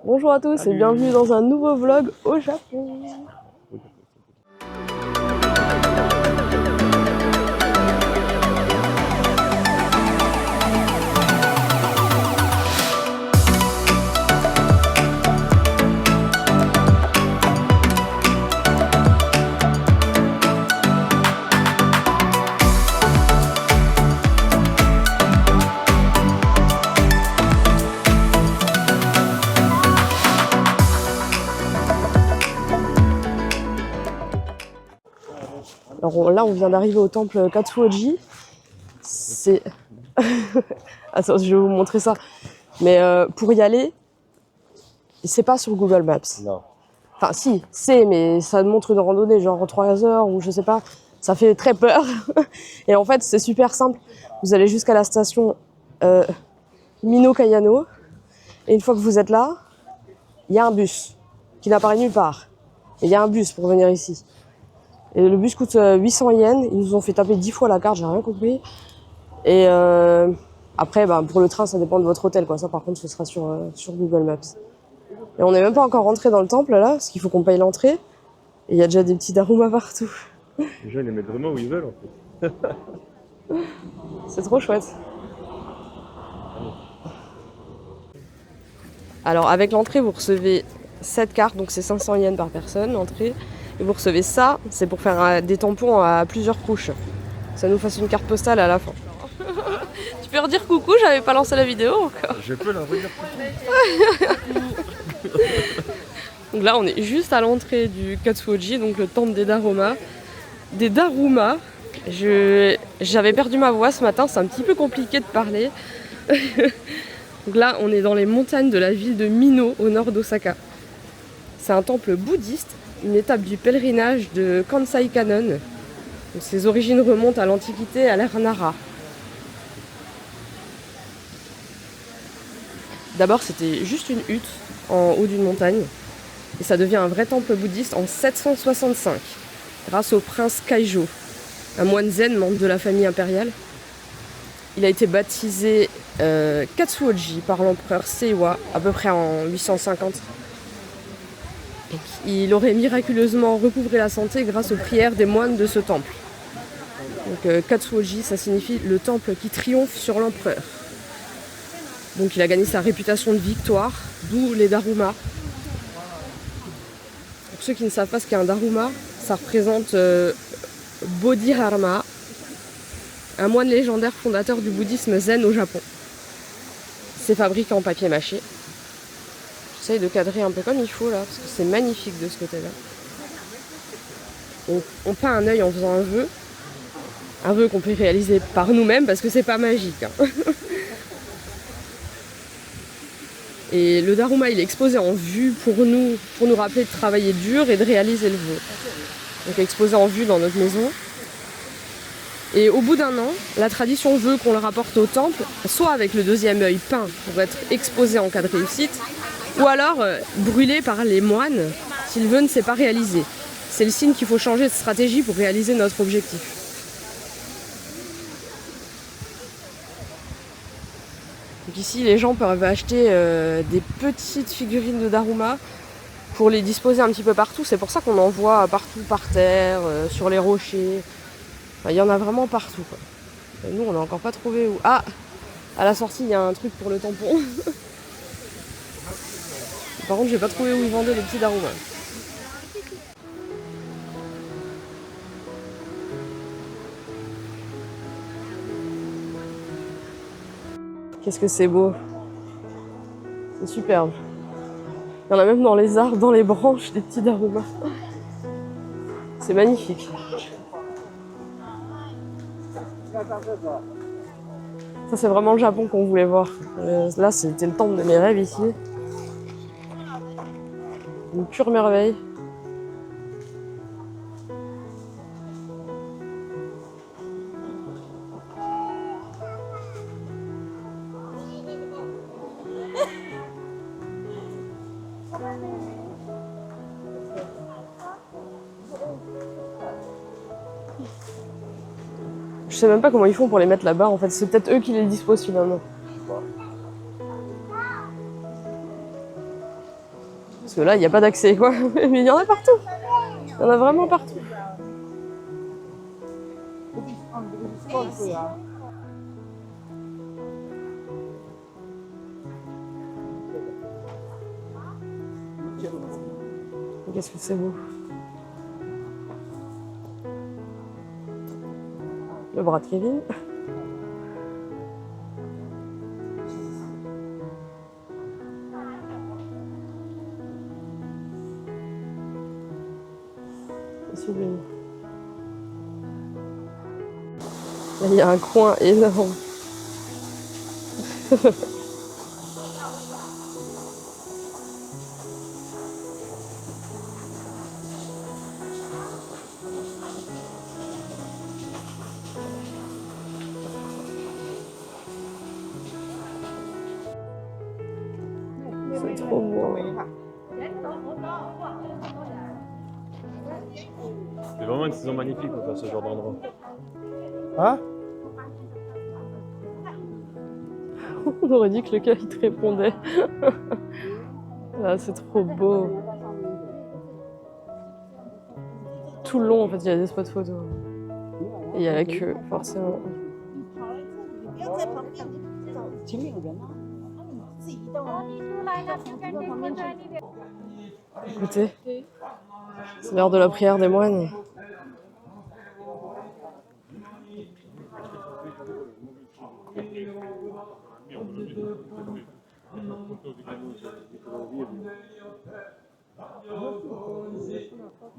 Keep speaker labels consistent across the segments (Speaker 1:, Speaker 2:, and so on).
Speaker 1: Bonjour à tous et bienvenue dans un nouveau vlog au Japon. Alors là, on vient d'arriver au temple Katsuoji. C'est... Attends, je vais vous montrer ça. Mais pour y aller, c'est pas sur Google Maps.
Speaker 2: Non.
Speaker 1: Enfin, si, c'est, mais ça montre une randonnée, genre 3 heures ou je sais pas. Ça fait très peur. Et en fait, c'est super simple. Vous allez jusqu'à la station Mino Kayano. Et une fois que vous êtes là, il y a un bus qui n'apparaît nulle part. Et il y a un bus pour venir ici. Et le bus coûte 800 yens. Ils nous ont fait taper 10 fois la carte, j'ai rien compris. Et après, pour le train, ça dépend de votre hôtel, quoi. Ça, par contre, ce sera sur Google Maps. Et on n'est même pas encore rentré dans le temple, là, parce qu'il faut qu'on paye l'entrée. Et il y a déjà des petits darumas partout.
Speaker 2: Les gens, ils les mettent vraiment où ils veulent, en fait.
Speaker 1: C'est trop chouette. Alors, avec l'entrée, vous recevez 7 cartes, donc c'est 500 yens par personne, l'entrée. Et vous recevez ça, c'est pour faire des tampons à plusieurs couches. Ça nous fasse une carte postale à la fin. Tu peux redire coucou, j'avais pas lancé la vidéo encore.
Speaker 2: Je peux leur redire coucou.
Speaker 1: Donc là, on est juste à l'entrée du Katsuoji, donc le temple des Darumas. Des Darumas. J'avais perdu ma voix ce matin, c'est un petit peu compliqué de parler. Donc là, on est dans les montagnes de la ville de Mino, au nord d'Osaka. C'est un temple bouddhiste, une étape du pèlerinage de Kansai Kanon. Donc ses origines remontent à l'Antiquité, à l'ère Nara. D'abord, c'était juste une hutte en haut d'une montagne. Et ça devient un vrai temple bouddhiste en 765, grâce au prince Kaijo, un moine zen membre de la famille impériale. Il a été baptisé Katsuoji par l'empereur Seiwa, à peu près en 850. Donc, il aurait miraculeusement recouvré la santé grâce aux prières des moines de ce temple. Donc Katsuoji, ça signifie le temple qui triomphe sur l'empereur. Donc il a gagné sa réputation de victoire, d'où les Darumas. Pour ceux qui ne savent pas ce qu'est un Daruma, ça représente Bodhidharma, un moine légendaire fondateur du bouddhisme zen au Japon. C'est fabriqué en papier mâché. J'essaye de cadrer un peu comme il faut là, parce que c'est magnifique de ce côté-là. On peint un œil en faisant un vœu qu'on peut réaliser par nous-mêmes parce que c'est pas magique. Hein. Et le Daruma, il est exposé en vue pour nous rappeler de travailler dur et de réaliser le vœu. Donc exposé en vue dans notre maison. Et au bout d'un an, la tradition veut qu'on le rapporte au temple, soit avec le deuxième œil peint pour être exposé en cas de réussite, ou alors brûlé par les moines si le vœu ne s'est pas réalisé. C'est le signe qu'il faut changer de stratégie pour réaliser notre objectif. Donc ici, les gens peuvent acheter des petites figurines de Daruma pour les disposer un petit peu partout. C'est pour ça qu'on en voit partout par terre, sur les rochers. Enfin, il y en a vraiment partout, quoi. Et nous, on n'a encore pas trouvé où. Ah, à la sortie, il y a un truc pour le tampon. Par contre, j'ai pas trouvé où ils vendaient les petits Daruma. Qu'est-ce que c'est beau. C'est superbe. Il y en a même dans les arbres, dans les branches, des petits Daruma. C'est magnifique. Ça, c'est vraiment le Japon qu'on voulait voir. Là, c'était le temple de mes rêves ici. Une pure merveille. Je sais même pas comment ils font pour les mettre là-bas. En fait, c'est peut-être eux qui les disposent finalement. Parce que là, il n'y a pas d'accès, quoi. Mais il y en a partout. Il y en a vraiment partout. Qu'est-ce que c'est beau. Le bras de Kevin. C'est sublime. Là, il y a un coin énorme. C'est trop beau.
Speaker 2: C'est vraiment une saison magnifique pour faire ce genre d'endroit.
Speaker 3: Hein?
Speaker 1: On aurait dit que le gars il te répondait. Là, c'est trop beau. Tout le long, en fait, il y a des spots photos. Et il y a la queue, forcément. Écoutez, c'est l'heure de la prière des moines.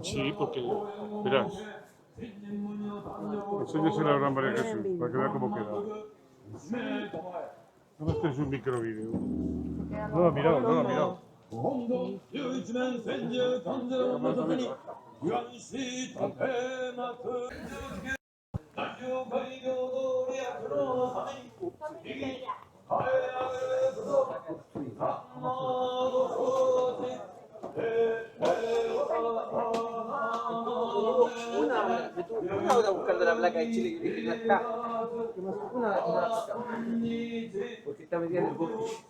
Speaker 4: Sí, porque, verás, eso ya se lo habrán María Jesús, para que vea cómo queda. No, este es un microvideo. No lo ha mirado, no lo ha mirado.
Speaker 5: Una voy a buscar de la placa de Chile que no está. Una porque está metida en el bosque.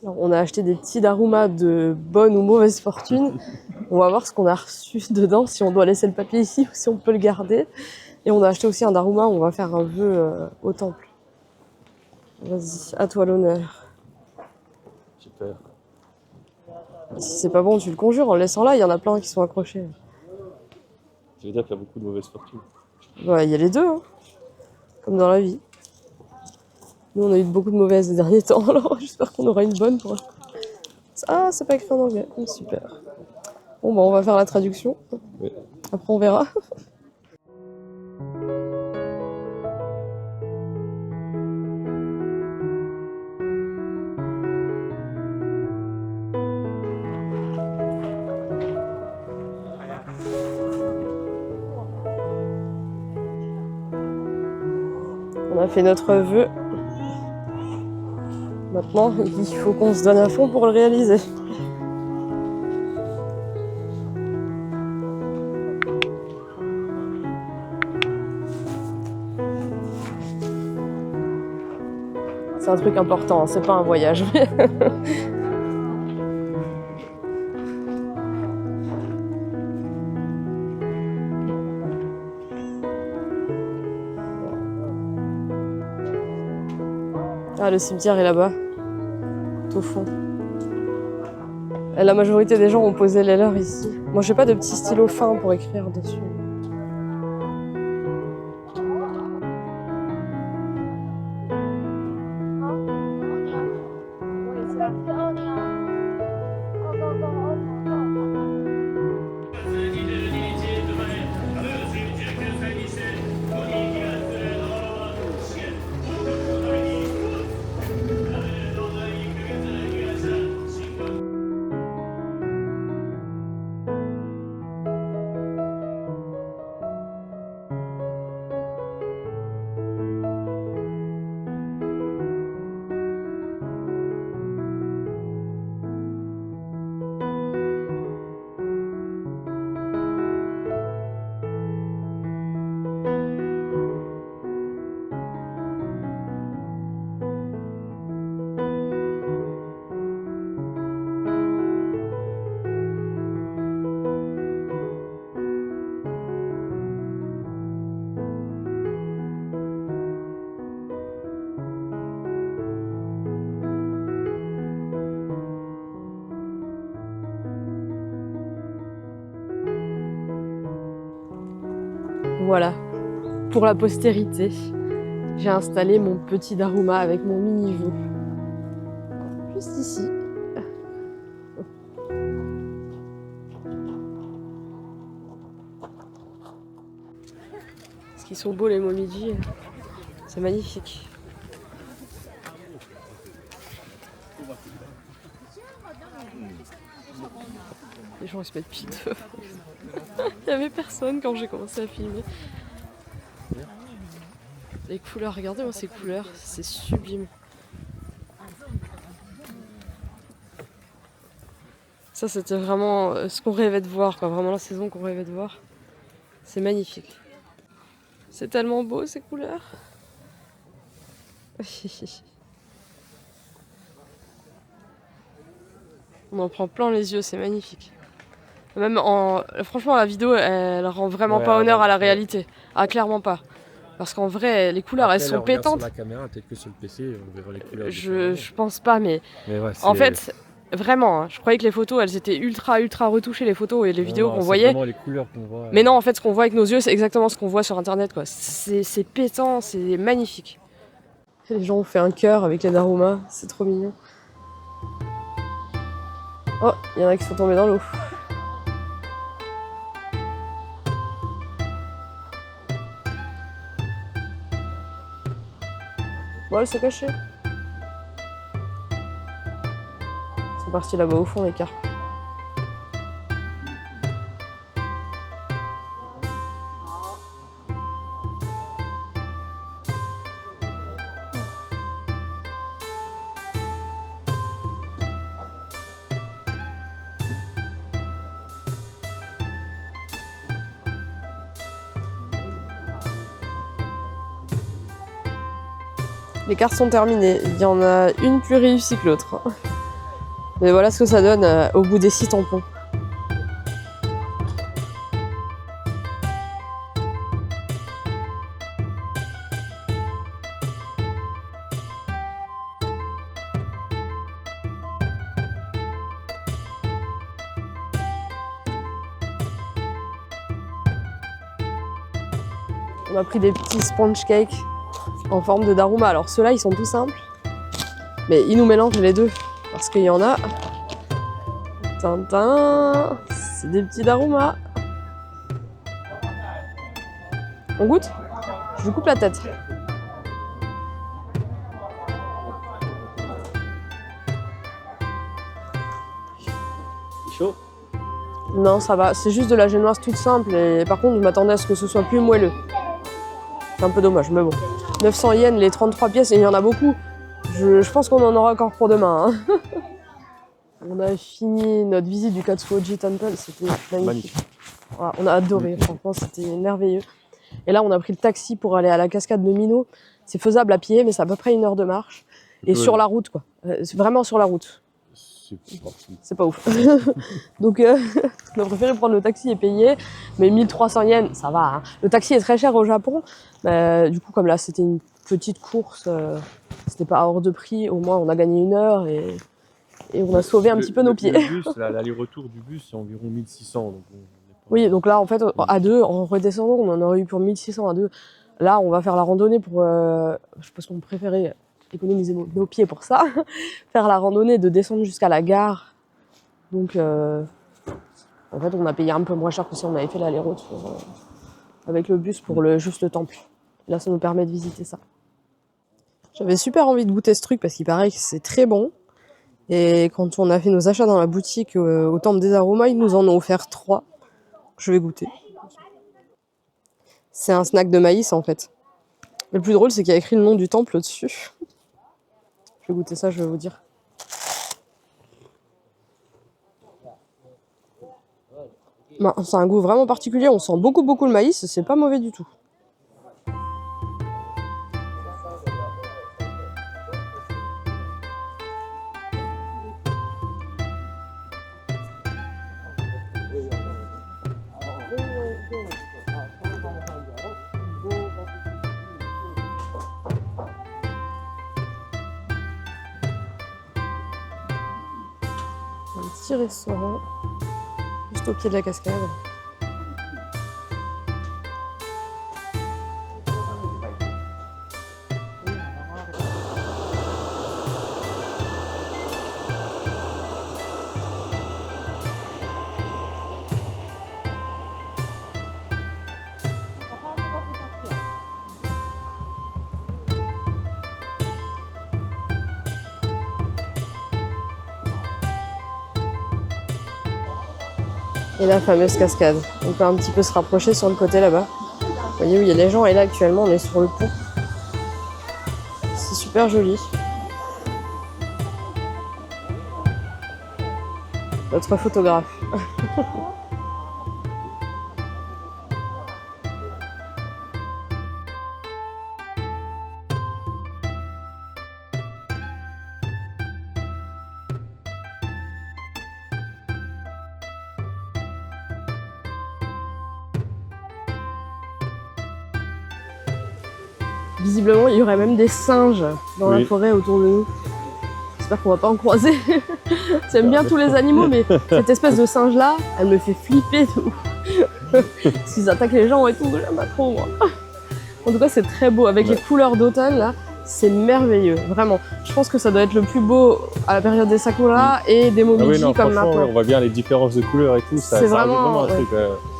Speaker 1: Alors, on a acheté des petits darumas de bonne ou mauvaise fortune. On va voir ce qu'on a reçu dedans, si on doit laisser le papier ici ou si on peut le garder. Et on a acheté aussi un daruma où on va faire un vœu au temple. Vas-y, à toi l'honneur.
Speaker 2: Super.
Speaker 1: Si c'est pas bon, tu le conjures en le laissant là, il y en a plein qui sont accrochés.
Speaker 2: Ça veut dire qu'il y a beaucoup de mauvaise fortune.
Speaker 1: Ouais, il y a les deux, hein. Comme dans la vie. Nous, on a eu beaucoup de mauvaises ces derniers temps, alors j'espère qu'on aura une bonne pour. Ah, c'est pas écrit en anglais. Oh, super. Bon, bah, on va faire la traduction.
Speaker 2: Oui.
Speaker 1: Après, on verra. On a fait notre vœu. Maintenant, il faut qu'on se donne à fond pour le réaliser. C'est un truc important, c'est pas un voyage. Ah, le cimetière est là-bas, tout au fond. Et la majorité des gens ont posé les leurs ici. Moi, j'ai pas de petit stylo fin pour écrire dessus. Voilà, pour la postérité, j'ai installé mon petit Daruma avec mon mini-jeu. Juste ici. Est-ce qu'ils sont beaux les momiji? C'est magnifique. Les gens ils se mettent piteux. Il n'y avait personne quand j'ai commencé à filmer. Les couleurs, regardez-moi ces couleurs, c'est sublime. Ça c'était vraiment ce qu'on rêvait de voir, quoi. Vraiment la saison qu'on rêvait de voir. C'est magnifique. C'est tellement beau ces couleurs. On en prend plein les yeux, c'est magnifique. Même franchement, la vidéo, elle rend vraiment pas honneur à la réalité. Ah, clairement pas. Parce qu'en vrai, les couleurs, elles sont pétantes.
Speaker 2: Sur la caméra, peut-être que sur le PC, on verra les couleurs.
Speaker 1: Je pense pas, mais
Speaker 2: ouais,
Speaker 1: en fait, vraiment, hein, je croyais que les photos, elles étaient ultra retouchées, les photos et les vidéos qu'on voyait.
Speaker 2: Vraiment les couleurs qu'on voit.
Speaker 1: Mais non, en fait, ce qu'on voit avec nos yeux, c'est exactement ce qu'on voit sur Internet, quoi. C'est pétant, c'est magnifique. Les gens ont fait un cœur avec les Daruma, c'est trop mignon. Oh, il y en a qui sont tombés dans l'eau. Bon, elle s'est cachée. Ils sont partis là-bas au fond, les carpes. Les cartes sont terminées. Il y en a une plus réussie que l'autre. Mais voilà ce que ça donne au bout des 6 tampons. On a pris des petits sponge cakes en forme de Daruma. Alors ceux-là, ils sont tout simples. Mais ils nous mélangent les deux. Parce qu'il y en a... Tintin, c'est des petits Daruma. On goûte? Je lui coupe la tête.
Speaker 2: C'est chaud?
Speaker 1: Non, ça va. C'est juste de la génoise toute simple. Et par contre, je m'attendais à ce que ce soit plus moelleux. C'est un peu dommage, mais bon. 900 yens, les 33 pièces, et il y en a beaucoup. Je pense qu'on en aura encore pour demain. Hein. On a fini notre visite du Katsuoji Temple. C'était magnifique. Voilà, on a adoré, franchement, c'était merveilleux. Et là, on a pris le taxi pour aller à la cascade de Mino. C'est faisable à pied, mais c'est à peu près 1 heure de marche. Et sur la route, quoi. C'est vraiment sur la route. c'est pas ouf. Donc on a préféré prendre le taxi et payer, mais 1300 yens, ça va. Hein. Le taxi est très cher au Japon, mais du coup comme là c'était une petite course, c'était pas hors de prix, au moins on a gagné 1 heure et on a sauvé un petit peu nos pieds.
Speaker 2: Le bus, l'aller-retour du bus, c'est environ 1600. Donc
Speaker 1: oui, donc là en fait à deux, en redescendant, on en aurait eu pour 1600 à deux. Là on va faire la randonnée pour, je pense qu'on préférait économiser nos pieds pour ça, faire la randonnée de descendre jusqu'à la gare. Donc en fait on a payé un peu moins cher que si on avait fait l'aller-retour avec le bus pour juste le temple. Là ça nous permet de visiter ça. J'avais super envie de goûter ce truc parce qu'il paraît que c'est très bon. Et quand on a fait nos achats dans la boutique au temple des aromas, ils nous en ont offert 3. Je vais goûter. C'est un snack de maïs en fait. Mais le plus drôle c'est qu'il y a écrit le nom du temple au-dessus. Je vais goûter ça, je vais vous dire. Ben, c'est un goût vraiment particulier, on sent beaucoup le maïs, c'est pas mauvais du tout. Un petit restaurant, juste au pied de la cascade. Et la fameuse cascade. On peut un petit peu se rapprocher sur le côté là-bas. Vous voyez où il y a les gens et là actuellement on est sur le pont. C'est super joli. Notre photographe. Visiblement, il y aurait même des singes dans la forêt autour de nous. J'espère qu'on va pas en croiser. J'aime bien tous les animaux, mais cette espèce de singe-là, elle me fait flipper de ouf. Parce qu'ils attaquent les gens et tout, j'aime pas trop moi. En tout cas, c'est très beau. Avec les couleurs d'automne, là, c'est merveilleux, vraiment. Je pense que ça doit être le plus beau à la période des sakura et des momiji comme maintenant.
Speaker 2: On voit bien les différences de couleurs et tout.
Speaker 1: C'est vraiment,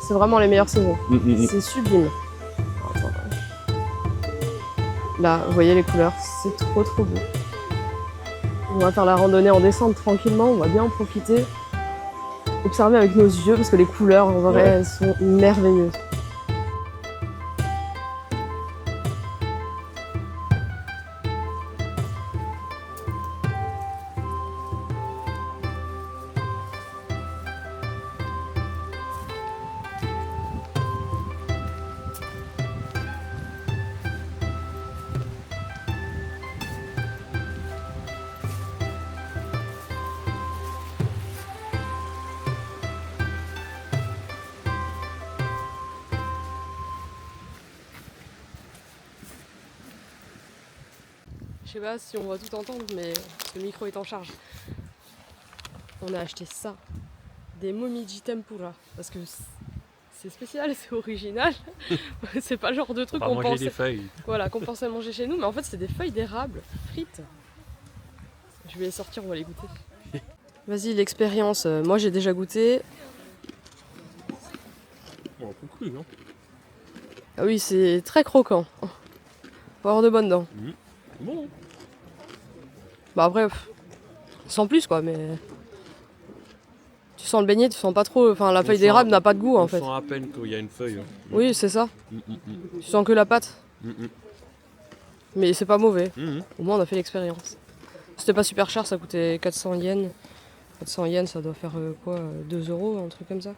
Speaker 1: c'est vraiment les meilleures saisons. C'est sublime. Là, vous voyez les couleurs, c'est trop beau. On va faire la randonnée en descente tranquillement, on va bien en profiter. Observer avec nos yeux parce que les couleurs, en vrai, elles sont merveilleuses. Je sais pas si on va tout entendre, mais le micro est en charge. On a acheté ça, des momiji tempura, parce que c'est spécial, c'est original. C'est pas le genre de truc qu'on pensait. Des feuilles. Voilà, qu'on pensait manger chez nous, mais en fait c'est des feuilles d'érable frites. Je vais les sortir, on va les goûter. Vas-y, l'expérience. Moi j'ai déjà goûté.
Speaker 2: On a cru, non?
Speaker 1: Ah oui, c'est très croquant. Faut avoir de bonnes dents.
Speaker 2: Bon.
Speaker 1: Bah après, sans plus quoi, mais tu sens le beignet, tu sens pas trop. Enfin, la feuille d'érable n'a pas de goût en fait.
Speaker 2: On sent à peine qu'il y a une feuille.
Speaker 1: Oui, c'est ça. Tu sens que la pâte. Mais c'est pas mauvais. Au moins, on a fait l'expérience. C'était pas super cher, ça coûtait 400 yens. 400 yens, ça doit faire quoi, 2 €, un truc comme ça.